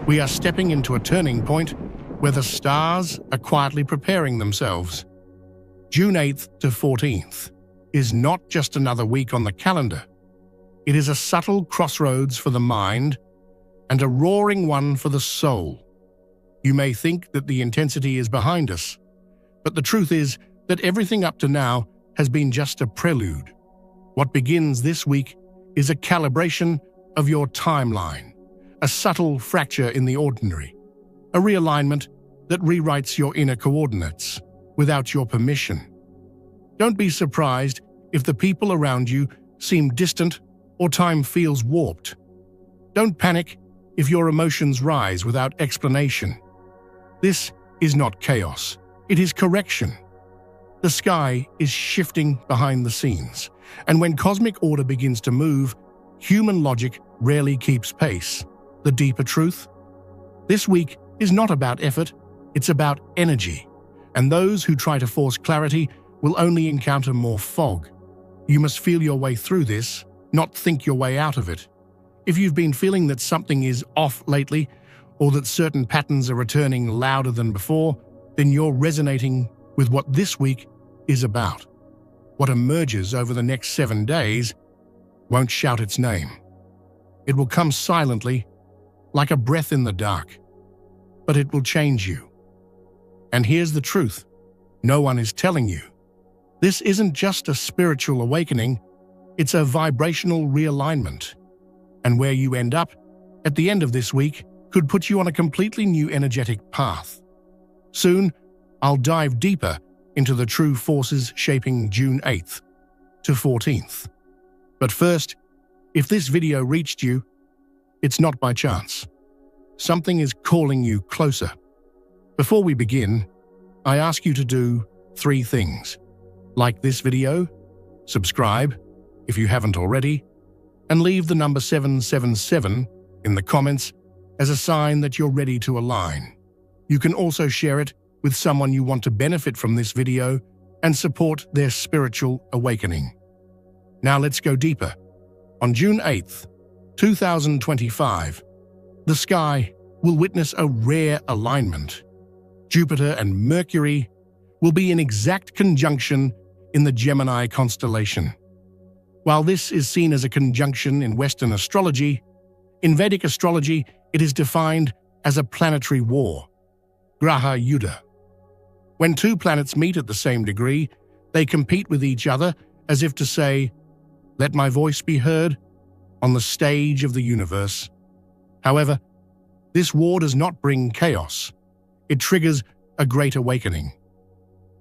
We are stepping into a turning point where the stars are quietly preparing themselves. June 8th to 14th is not just another week on the calendar. It is a subtle crossroads for the mind and a roaring one for the soul. You may think that the intensity is behind us, but the truth is that everything up to now has been just a prelude. What begins this week is a calibration of your timeline, a subtle fracture in the ordinary, a realignment that rewrites your inner coordinates without your permission. Don't be surprised if the people around you seem distant or time feels warped. Don't panic if your emotions rise without explanation. This is not chaos, it is correction. The sky is shifting behind the scenes, and when cosmic order begins to move, human logic rarely keeps pace. The deeper truth? This week is not about effort, it's about energy, and those who try to force clarity will only encounter more fog. You must feel your way through this, not think your way out of it. If you've been feeling that something is off lately, or that certain patterns are returning louder than before, then you're resonating with what this week is about. What emerges over the next 7 days won't shout its name. It will come silently, like a breath in the dark, but it will change you. And here's the truth: no one is telling you. This isn't just a spiritual awakening, it's a vibrational realignment. And where you end up at the end of this week could put you on a completely new energetic path. Soon, I'll dive deeper into the true forces shaping June 8th to 14th. But first, if this video reached you, it's not by chance. Something is calling you closer. Before we begin, I ask you to do 3 things. Like this video, subscribe if you haven't already, and leave the number 777 in the comments as a sign that you're ready to align. You can also share it with someone you want to benefit from this video and support their spiritual awakening. Now let's go deeper. On June 8th, 2025, the sky will witness a rare alignment. Jupiter and Mercury will be in exact conjunction in the Gemini constellation. While this is seen as a conjunction in Western astrology, in Vedic astrology it is defined as a planetary war, Graha Yuddha. When 2 planets meet at the same degree, they compete with each other as if to say, "Let my voice be heard," on the stage of the universe. However, this war does not bring chaos. It triggers a great awakening.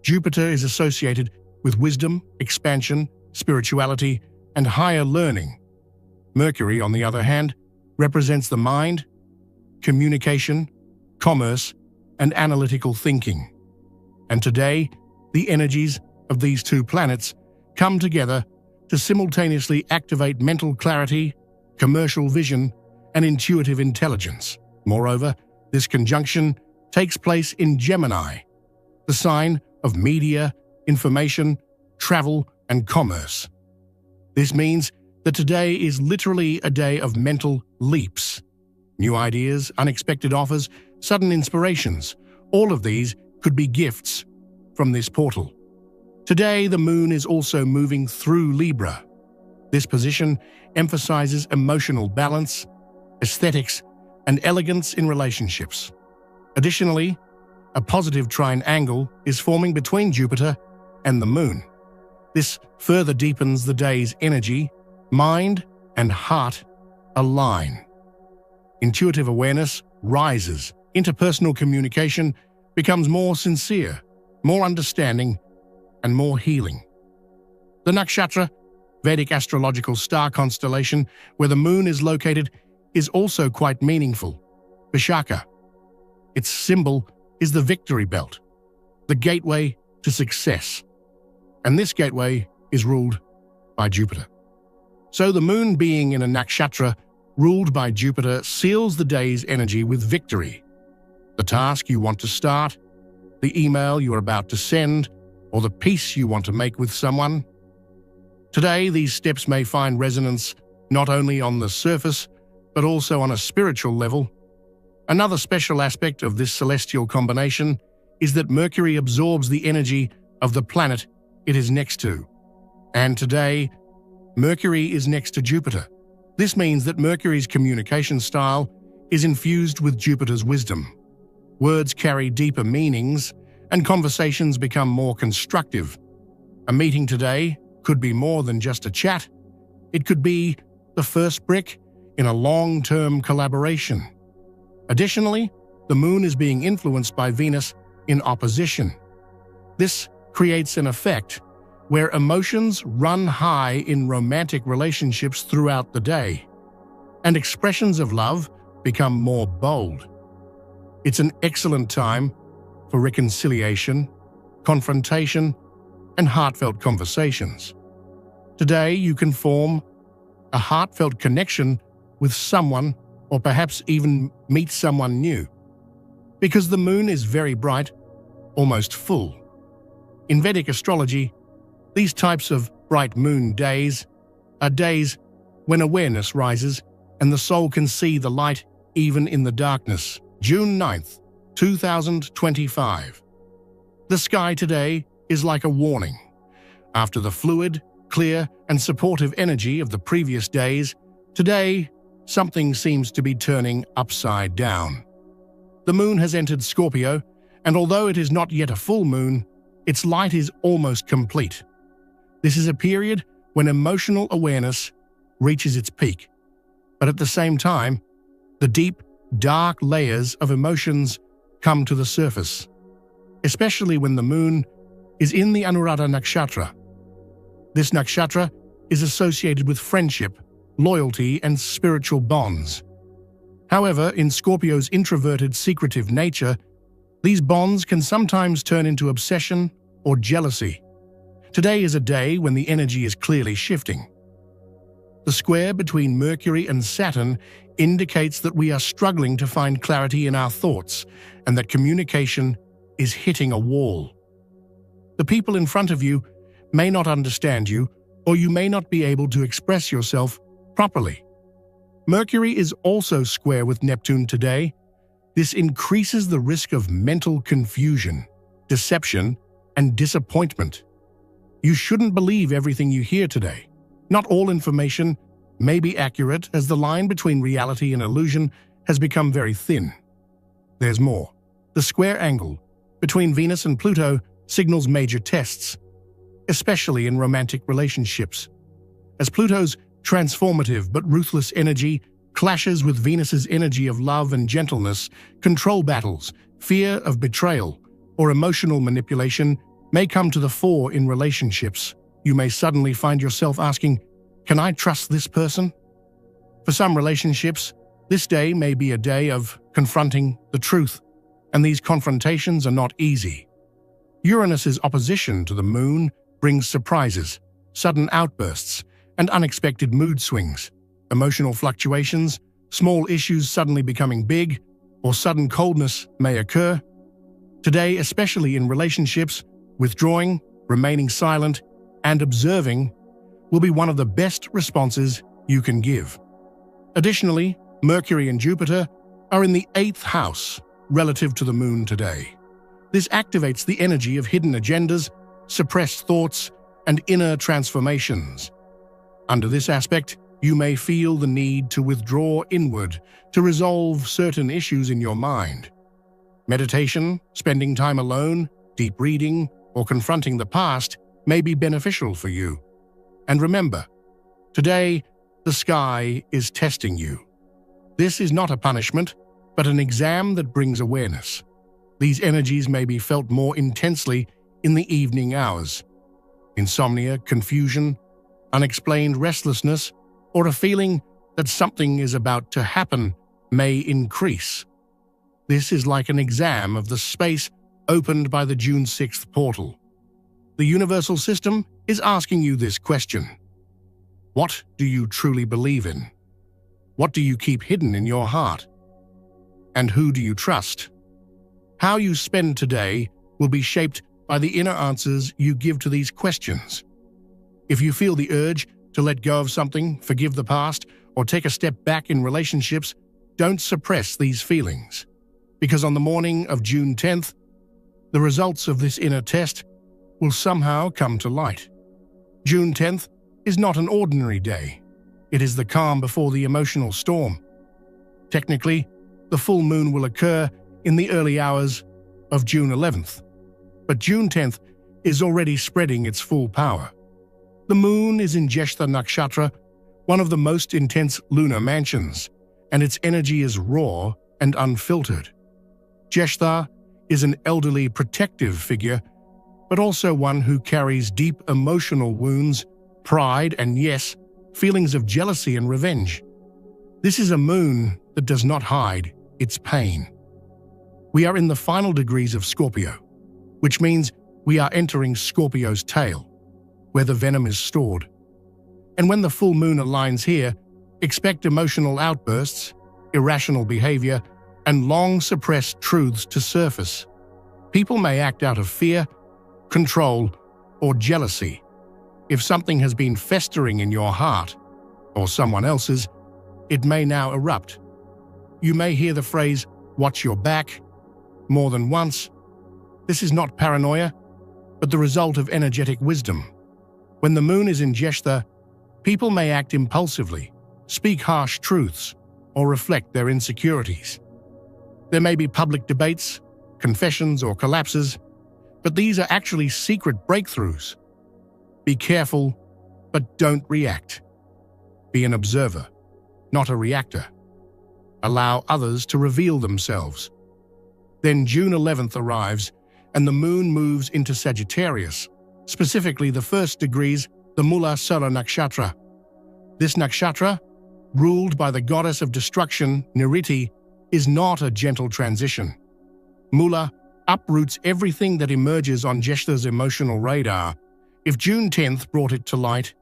Jupiter is associated with wisdom, expansion, spirituality, and higher learning. Mercury, on the other hand, represents the mind, communication, commerce, and analytical thinking. And today, the energies of these 2 planets come together to simultaneously activate mental clarity, commercial vision, and intuitive intelligence. Moreover, this conjunction takes place in Gemini, the sign of media, information, travel, and commerce. This means that today is literally a day of mental leaps. New ideas, unexpected offers, sudden inspirations, all of these could be gifts from this portal. Today, the moon is also moving through Libra. This position emphasizes emotional balance, aesthetics, and elegance in relationships. Additionally, a positive trine angle is forming between Jupiter and the moon. This further deepens the day's energy. Mind and heart align. Intuitive awareness rises. Interpersonal communication becomes more sincere, more understanding, and more healing. The nakshatra, Vedic astrological star constellation where the moon is located, is also quite meaningful. Vishaka. Its symbol is the victory belt, the gateway to success. And this gateway is ruled by Jupiter. So the moon being in a nakshatra ruled by Jupiter seals the day's energy with victory. The task you want to start, the email you are about to send, or the peace you want to make with someone. Today, these steps may find resonance not only on the surface, but also on a spiritual level. Another special aspect of this celestial combination is that Mercury absorbs the energy of the planet it is next to. And today, Mercury is next to Jupiter. This means that Mercury's communication style is infused with Jupiter's wisdom. Words carry deeper meanings, and conversations become more constructive. A meeting today could be more than just a chat. It could be the first brick in a long-term collaboration. Additionally, the Moon is being influenced by Venus in opposition. This creates an effect where emotions run high in romantic relationships throughout the day, and expressions of love become more bold. It's an excellent time for reconciliation, confrontation, and heartfelt conversations. Today, you can form a heartfelt connection with someone, or perhaps even meet someone new. Because the Moon is very bright, almost full. In Vedic astrology, these types of bright moon days are days when awareness rises and the soul can see the light even in the darkness. June 9th, 2025. The sky today is like a warning. After the fluid, clear, and supportive energy of the previous days, today something seems to be turning upside down. The Moon has entered Scorpio, and although it is not yet a full moon, its light is almost complete. This is a period when emotional awareness reaches its peak. But at the same time, the deep, dark layers of emotions come to the surface, especially when the Moon is in the Anuradha nakshatra. This nakshatra is associated with friendship, loyalty, and spiritual bonds. However, in Scorpio's introverted, secretive nature, these bonds can sometimes turn into obsession or jealousy. Today is a day when the energy is clearly shifting. The square between Mercury and Saturn indicates that we are struggling to find clarity in our thoughts and that communication is hitting a wall. The people in front of you may not understand you, or you may not be able to express yourself properly. Mercury is also square with Neptune today. This increases the risk of mental confusion, deception, and disappointment. You shouldn't believe everything you hear today. Not all information may be accurate, as the line between reality and illusion has become very thin. There's more. The square angle between Venus and Pluto signals major tests, especially in romantic relationships. As Pluto's transformative but ruthless energy clashes with Venus's energy of love and gentleness, control battles, fear of betrayal, or emotional manipulation may come to the fore in relationships. You may suddenly find yourself asking, "Can I trust this person?" For some relationships, this day may be a day of confronting the truth, and these confrontations are not easy. Uranus's opposition to the Moon brings surprises, sudden outbursts, and unexpected mood swings. Emotional fluctuations, small issues suddenly becoming big, or sudden coldness may occur. Today, especially in relationships, withdrawing, remaining silent, and observing will be one of the best responses you can give. Additionally, Mercury and Jupiter are in the 8th house relative to the Moon today. This activates the energy of hidden agendas, suppressed thoughts, and inner transformations. Under this aspect, you may feel the need to withdraw inward to resolve certain issues in your mind. Meditation, spending time alone, deep reading, or confronting the past may be beneficial for you. And remember, today, the sky is testing you. This is not a punishment, but an exam that brings awareness. These energies may be felt more intensely in the evening hours. Insomnia, confusion, unexplained restlessness, or a feeling that something is about to happen may increase. This is like an exam of the space opened by the June 6th portal. The universal system is asking you this question. What do you truly believe in? What do you keep hidden in your heart? And who do you trust? How you spend today will be shaped by the inner answers you give to these questions. If you feel the urge to let go of something, forgive the past, or take a step back in relationships, then this is the day to act. If you feel the urge to let go of something, forgive the past, or take a step back in relationships, then this is the day to act. don't suppress these feelings, because on the morning of June 10th, the results of this inner test will somehow come to light. June 10th is not an ordinary day. It is the calm before the emotional storm. Technically, the full moon will occur in the early hours of June 11th, but June 10th is already spreading its full power. The moon is in Jyeshtha Nakshatra, one of the most intense lunar mansions, and its energy is raw and unfiltered. Jyeshtha is an elderly protective figure, but also one who carries deep emotional wounds, pride, and yes, feelings of jealousy and revenge. This is a moon that does not hide its pain. We are in the final degrees of Scorpio, which means we are entering Scorpio's tail, where the venom is stored. And when the full moon aligns here, expect emotional outbursts, irrational behavior, and long-suppressed truths to surface. People may act out of fear, control, or jealousy. If something has been festering in your heart, or someone else's, it may now erupt. You may hear the phrase, "watch your back," more than once. This is not paranoia, but the result of energetic wisdom. When the moon is in Jyeshtha, people may act impulsively, speak harsh truths, or reflect their insecurities. There may be public debates, confessions, or collapses, but these are actually secret breakthroughs. Be careful, but don't react. Be an observer, not a reactor. Allow others to reveal themselves. Then June 11th arrives, and the moon moves into Sagittarius, specifically the first degrees, the Mula Solar Nakshatra. This nakshatra, ruled by the goddess of destruction, Niriti, is not a gentle transition. Mula uproots everything that emerges on Jyeshtha's emotional radar. If June 10th brought it to light,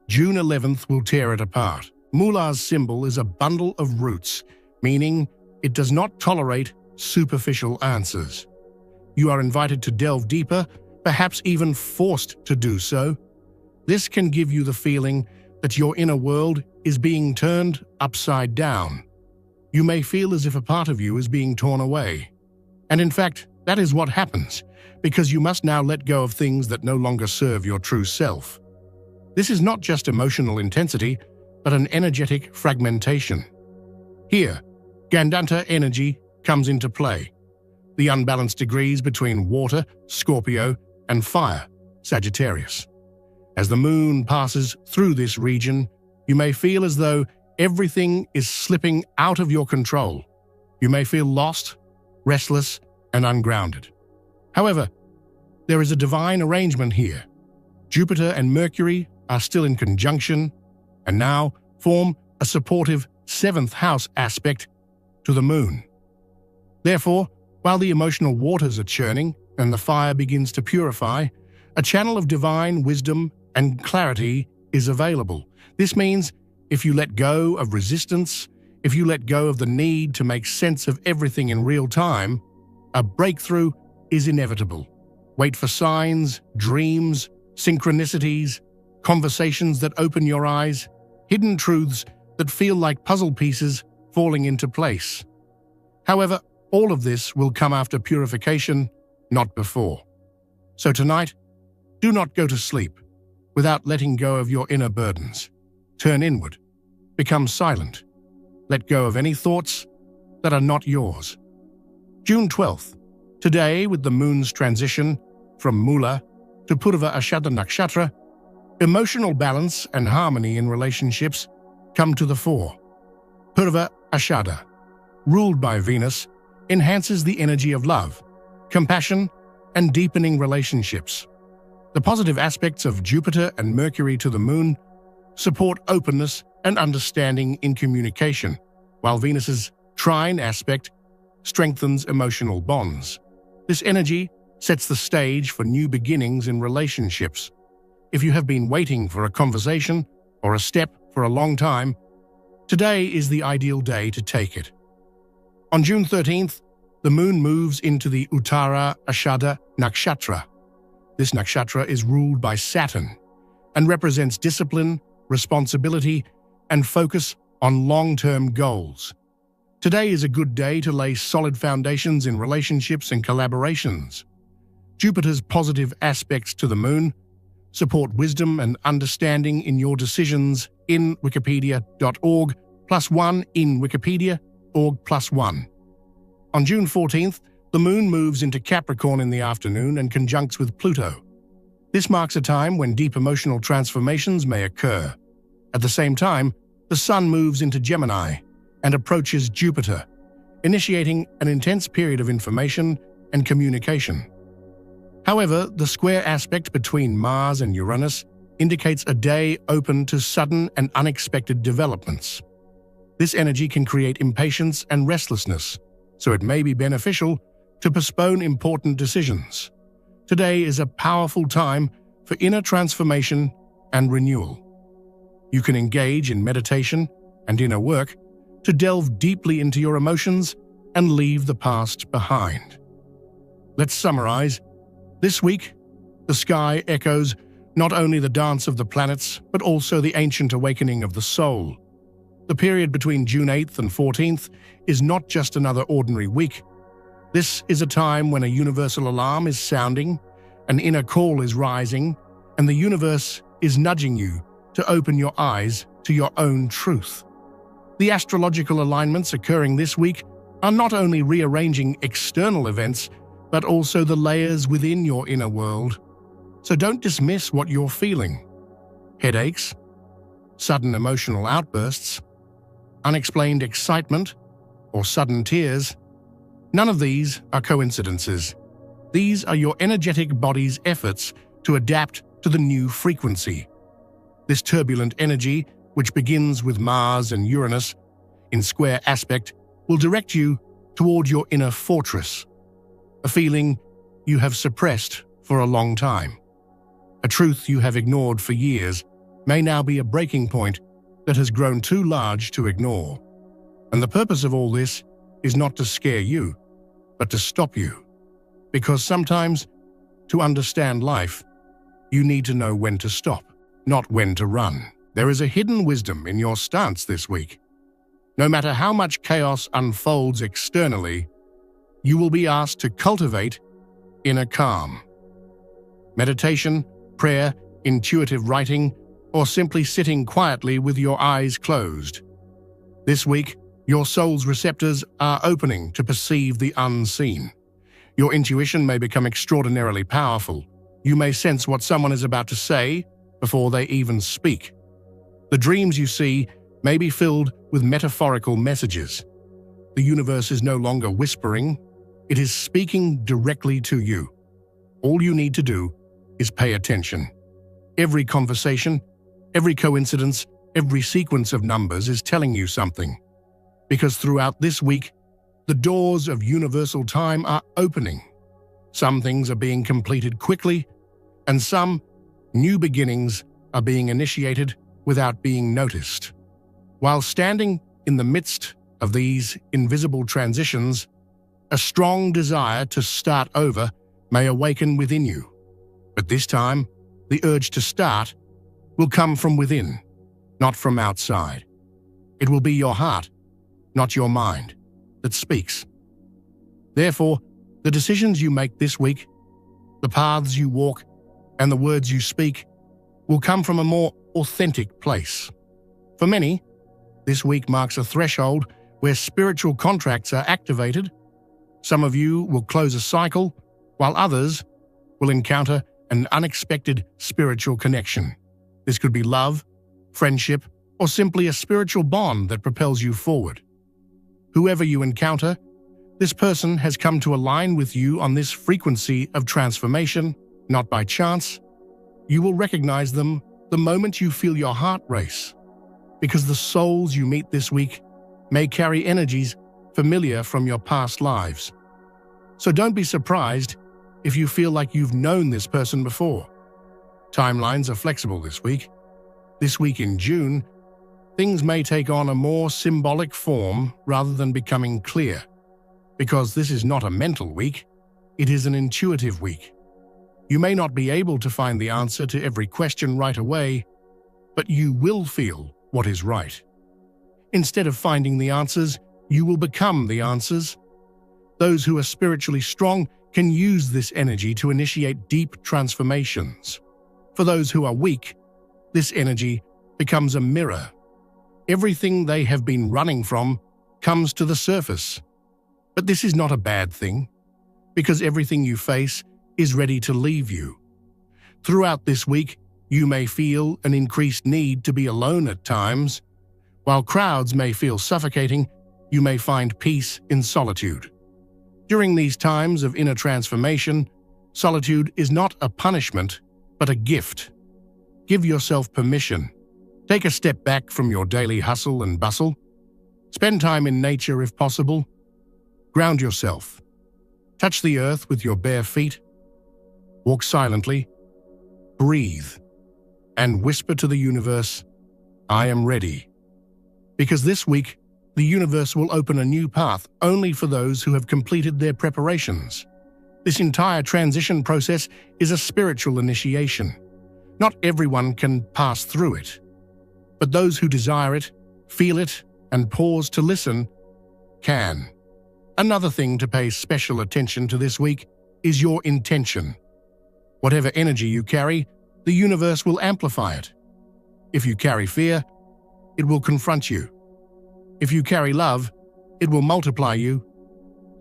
June 11th will tear it apart. Mula's symbol is a bundle of roots, meaning it does not tolerate superficial answers. You are invited to delve deeper, perhaps even forced to do so. This can give you the feeling that your inner world is being turned upside down. You may feel as if a part of you is being torn away. And in fact, that is what happens, because you must now let go of things that no longer serve your true self. This is not just emotional intensity, but an energetic fragmentation. Here, Gandanta energy comes into play. The unbalanced degrees between water, Scorpio, and fire, Sagittarius. As the moon passes through this region, you may feel as though everything is slipping out of your control. You may feel lost, restless, and ungrounded. However, there is a divine arrangement here. Jupiter and Mercury are still in conjunction and now form a supportive 7th house aspect to the moon. Therefore, while the emotional waters are churning and the fire begins to purify, a channel of divine wisdom and clarity is available. This means if you let go of resistance, if you let go of the need to make sense of everything in real time, a breakthrough is inevitable. Wait for signs, dreams, synchronicities, conversations that open your eyes, hidden truths that feel like puzzle pieces falling into place. However, all of this will come after purification, not before. So tonight, do not go to sleep without letting go of your inner burdens. Turn inward. Become silent. Let go of any thoughts that are not yours. June 12th. Today, with the moon's transition from Mula to Purva Ashada Nakshatra, emotional balance and harmony in relationships come to the fore. Purva Ashada, ruled by Venus, enhances the energy of love, compassion, and deepening relationships. The positive aspects of Jupiter and Mercury to the moon support openness and understanding in communication, while Venus's trine aspect strengthens emotional bonds. This energy sets the stage for new beginnings in relationships. If you have been waiting for a conversation or a step for a long time, today is the ideal day to take it. On June 13th, the moon moves into the Uttara Ashada Nakshatra. This nakshatra is ruled by Saturn and represents discipline, responsibility, and focus on long-term goals. Today is a good day to lay solid foundations in relationships and collaborations. Jupiter's positive aspects to the moon support wisdom and understanding in your decisions in wikipedia.org +1 in Wikipedia.org +1. On June 14th, the moon moves into Capricorn in the afternoon and conjuncts with Pluto. This marks a time when deep emotional transformations may occur. At the same time, the sun moves into Gemini and approaches Jupiter, initiating an intense period of information and communication. However, the square aspect between Mars and Uranus indicates a day open to sudden and unexpected developments. This energy can create impatience and restlessness, so it may be beneficial to postpone important decisions. Today is a powerful time for inner transformation and renewal. You can engage in meditation and inner work to delve deeply into your emotions and leave the past behind. Let's summarize. This week, the sky echoes not only the dance of the planets, but also the ancient awakening of the soul. The period between June 8th and 14th is not just another ordinary week. This is a time when a universal alarm is sounding, an inner call is rising, and the universe is nudging you to open your eyes to your own truth. The astrological alignments occurring this week are not only rearranging external events, but also the layers within your inner world. So don't dismiss what you're feeling. Headaches, sudden emotional outbursts, unexplained excitement, or sudden tears. None of these are coincidences. These are your energetic body's efforts to adapt to the new frequency. This turbulent energy, which begins with Mars and Uranus in square aspect, will direct you toward your inner fortress, a feeling you have suppressed for a long time. A truth you have ignored for years may now be a breaking point that has grown too large to ignore. And the purpose of all this is not to scare you, but to stop you. Because sometimes, to understand life, you need to know when to stop, not when to run. There is a hidden wisdom in your stance this week. No matter how much chaos unfolds externally, you will be asked to cultivate inner calm. Meditation, prayer, intuitive writing, or simply sitting quietly with your eyes closed. This week, your soul's receptors are opening to perceive the unseen. Your intuition may become extraordinarily powerful. You may sense what someone is about to say before they even speak. The dreams you see may be filled with metaphorical messages. The universe is no longer whispering, it is speaking directly to you. All you need to do is pay attention. Every conversation, every coincidence, every sequence of numbers is telling you something. Because throughout this week, the doors of universal time are opening. Some things are being completed quickly, and some new beginnings are being initiated without being noticed. While standing in the midst of these invisible transitions, a strong desire to start over may awaken within you. But this time, the urge to start will come from within, not from outside. It will be your heart, not your mind, that speaks. Therefore, the decisions you make this week, the paths you walk, and the words you speak will come from a more authentic place. For many, this week marks a threshold where spiritual contracts are activated. Some of you will close a cycle, while others will encounter an unexpected spiritual connection. This could be love, friendship, or simply a spiritual bond that propels you forward. Whoever you encounter, this person has come to align with you on this frequency of transformation, not by chance. You will recognize them the moment you feel your heart race, because the souls you meet this week may carry energies familiar from your past lives. So don't be surprised if you feel like you've known this person before. Timelines are flexible this week. This week in June, things may take on a more symbolic form rather than becoming clear. Because this is not a mental week, it is an intuitive week. You may not be able to find the answer to every question right away, but you will feel what is right. Instead of finding the answers, You will become the answers. Those who are spiritually strong can use this energy to initiate deep transformations. For those who are weak, this energy becomes a mirror. Everything they have been running from comes to the surface. But this is not a bad thing, because everything you face is ready to leave you. Throughout this week, you may feel an increased need to be alone at times. While crowds may feel suffocating, you may find peace in solitude. During these times of inner transformation, solitude is not a punishment, but a gift. Give yourself permission. Take a step back from your daily hustle and bustle. Spend time in nature if possible. Ground yourself. Touch the earth with your bare feet. Walk silently. Breathe. And whisper to the universe, "I am ready." Because this week, the universe will open a new path only for those who have completed their preparations. This entire transition process is a spiritual initiation. Not everyone can pass through it. But those who desire it, feel it, and pause to listen, can. Another thing to pay special attention to this week is your intention. Whatever energy you carry, the universe will amplify it. If you carry fear, it will confront you. If you carry love, it will multiply you.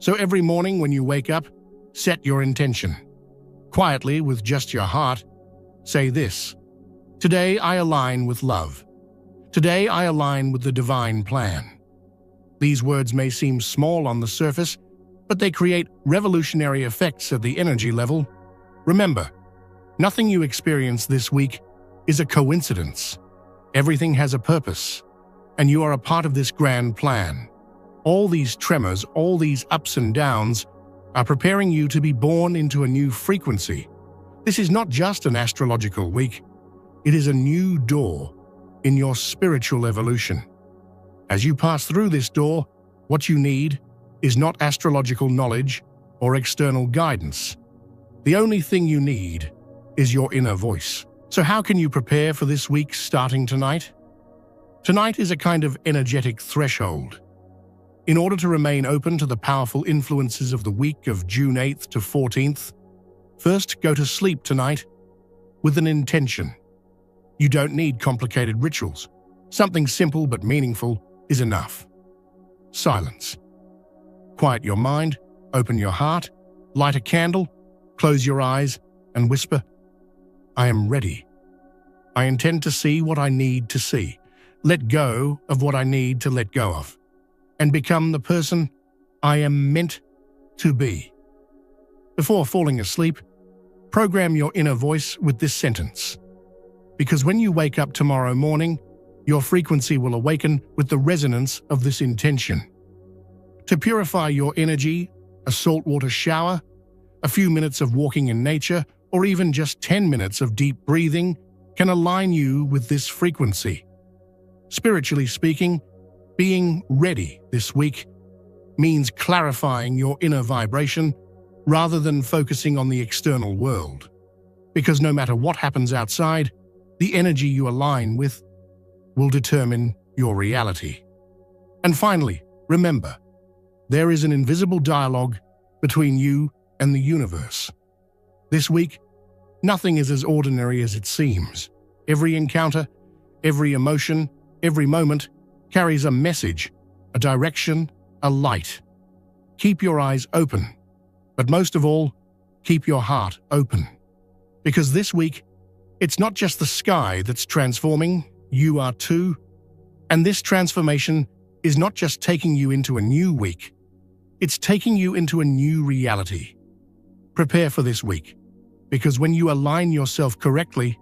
So every morning when you wake up, set your intention. Quietly, with just your heart, say this: "Today I align with love. Today I align with the divine plan." These words may seem small on the surface, but they create revolutionary effects at the energy level. Remember, nothing you experience this week is a coincidence. Everything has a purpose, and you are a part of this grand plan. All these tremors, all these ups and downs, are preparing you to be born into a new frequency. This is not just an astrological week. It is a new door in your spiritual evolution. As you pass through this door, what you need is not astrological knowledge or external guidance. The only thing you need is your inner voice. So how can you prepare for this week starting tonight? Tonight is a kind of energetic threshold. In order to remain open to the powerful influences of the week of June 8th to 14th, first go to sleep tonight with an intention. You don't need complicated rituals. Something simple but meaningful is enough. Silence. Quiet your mind, open your heart, light a candle, close your eyes, and whisper, "I am ready. I intend to see what I need to see, let go of what I need to let go of, and become the person I am meant to be." Before falling asleep, program your inner voice with this sentence: "Because when you wake up tomorrow morning, your frequency will awaken with the resonance of this intention." To purify your energy, a saltwater shower, a few minutes of walking in nature, or even just 10 minutes of deep breathing can align you with this frequency. Spiritually speaking, being ready this week means clarifying your inner vibration rather than focusing on the external world. Because no matter what happens outside, the energy you align with will determine your reality. And finally, remember, there is an invisible dialogue between you and the universe. This week, nothing is as ordinary as it seems. Every encounter, every emotion, every moment carries a message, a direction, a light. Keep your eyes open, but most of all, keep your heart open. Because this week, it's not just the sky that's transforming, you are too. And this transformation is not just taking you into a new week, it's taking you into a new reality. Prepare for this week, because when you align yourself correctly,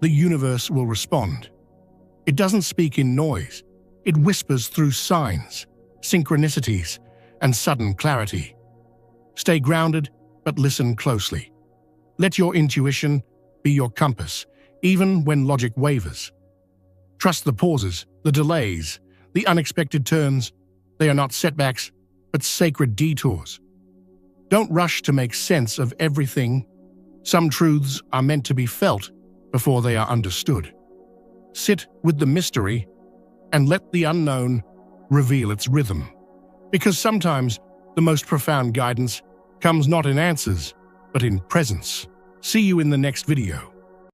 the universe will respond. It doesn't speak in noise. It whispers through signs, synchronicities, and sudden clarity. Stay grounded, but listen closely. Let your intuition be your compass, even when logic wavers. Trust the pauses, the delays, the unexpected turns. They are not setbacks, but sacred detours. Don't rush to make sense of everything. Some truths are meant to be felt before they are understood. Sit with the mystery and let the unknown reveal its rhythm. Because sometimes the most profound guidance comes not in answers, but in presence. See you in the next video.